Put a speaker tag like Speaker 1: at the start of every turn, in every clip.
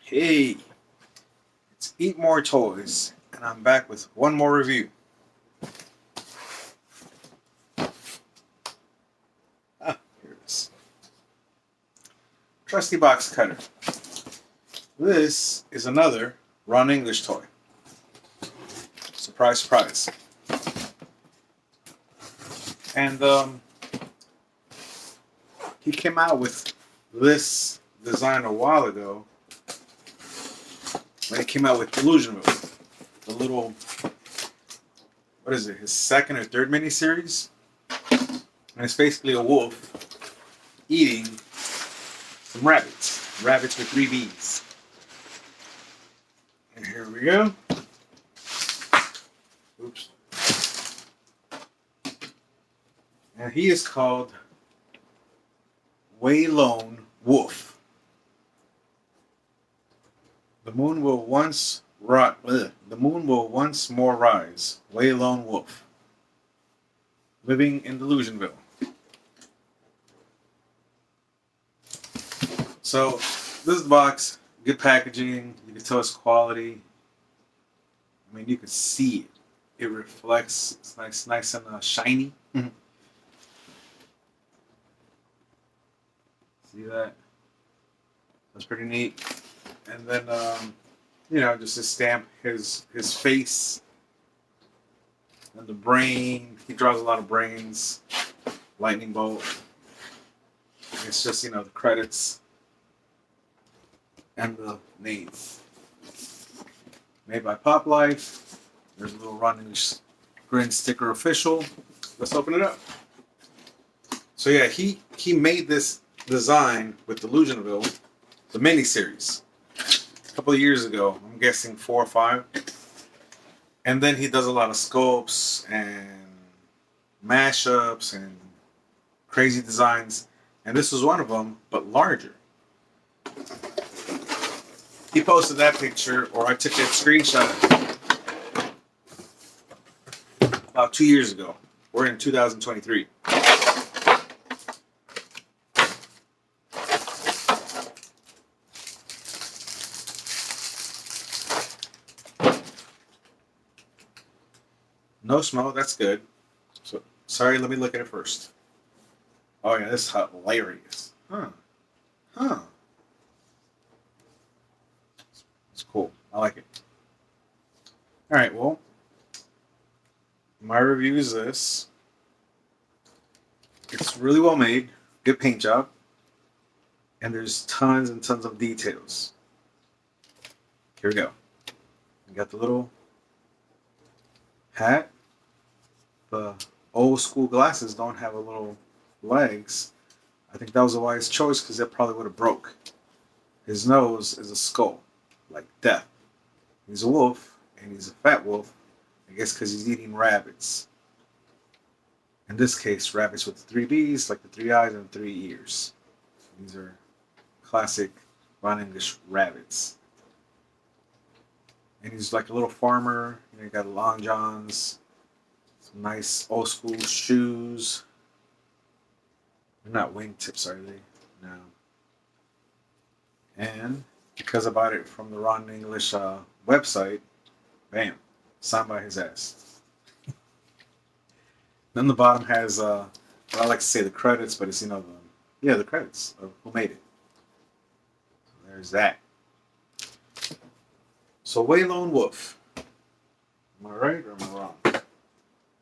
Speaker 1: Hey, it's Eatmoretoys, and I'm back with one more review. Here it is. Trusty box cutter. This is another Ron English toy. Surprise, surprise. And he came out with this design a while ago when he came out with Dellusionville. The little, what is it, his second or third miniseries? And it's basically a wolf eating some rabbits. Rabbits with 3 Bs. And here we go. Oops. And he is called Waylone Wolf. The moon will once more rise. Waylone Wolf. Living in Dellusionville. So this is the box. Good packaging. You can tell it's quality. I mean, you can see it. It reflects. It's nice and shiny. See that? That's pretty neat. And then, just to stamp his face and the brain. He draws a lot of brains. Lightning bolt. It's just, the credits and the name. Made by Pop Life. There's a little Ron English grin sticker official. Let's open it up. So yeah, he made this design with Dellusionville, the miniseries, a couple of years ago. I'm guessing 4 or 5. And then he does a lot of sculpts and mashups and crazy designs. And this was one of them, but larger. He posted that picture, or I took that screenshot about 2 years ago. We're in 2023. No smell, that's good. So, sorry, let me look at it first. Oh yeah, this is hilarious. Huh. It's cool. I like it. Alright, well, my review is this. It's really well made. Good paint job. And there's tons and tons of details. Here we go. We got the little hat. The old school glasses don't have a little legs. I think that was a wise choice because it probably would have broke. His nose is a skull, like death. He's a wolf, and he's a fat wolf, I guess because he's eating rabbits. In this case, rabbits with 3 Bs, like the 3 eyes and 3 ears. These are classic Ron English rabbits. And he's like a little farmer. He got long johns. Some nice old school shoes. They're not wingtips, are they? No. And because I bought it from the Ron English website, bam, signed by his ass. Then the bottom has, I like to say the credits, but it's, the credits of who made it. So there's that. So Waylone Wolf. Am I right or am I wrong?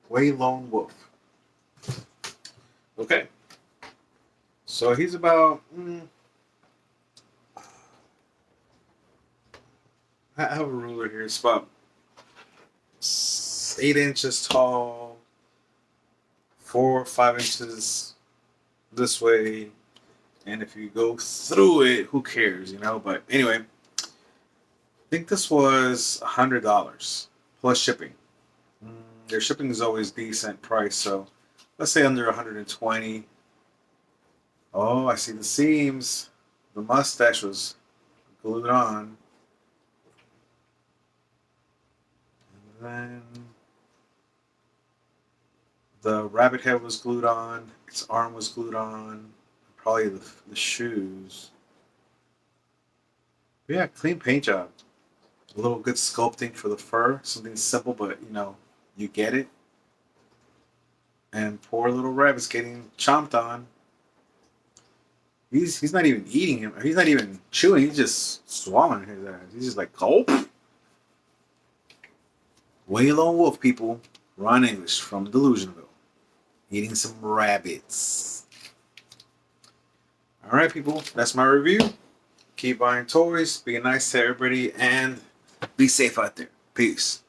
Speaker 1: Waylone Wolf. Okay. So he's about, I have a ruler here. It's about 8 inches tall, 4 or 5 inches this way. And if you go through it, who cares, But anyway, I think this was $100 plus shipping. Their shipping is always decent price, so let's say under 120. Oh, I see the seams. The mustache was glued on. And then the rabbit head was glued on. Its arm was glued on. Probably the shoes. Yeah, clean paint job. A little good sculpting for the fur. Something simple, but you know, you get it. And poor little rabbit's getting chomped on. He's not even eating him. He's not even chewing. He's just swallowing his ass. He's just like gulp. Waylone Wolf, people. Ron English from Dellusionville. Eating some rabbits. All right, people. That's my review. Keep buying toys. Be nice to everybody, and be safe out there. Peace.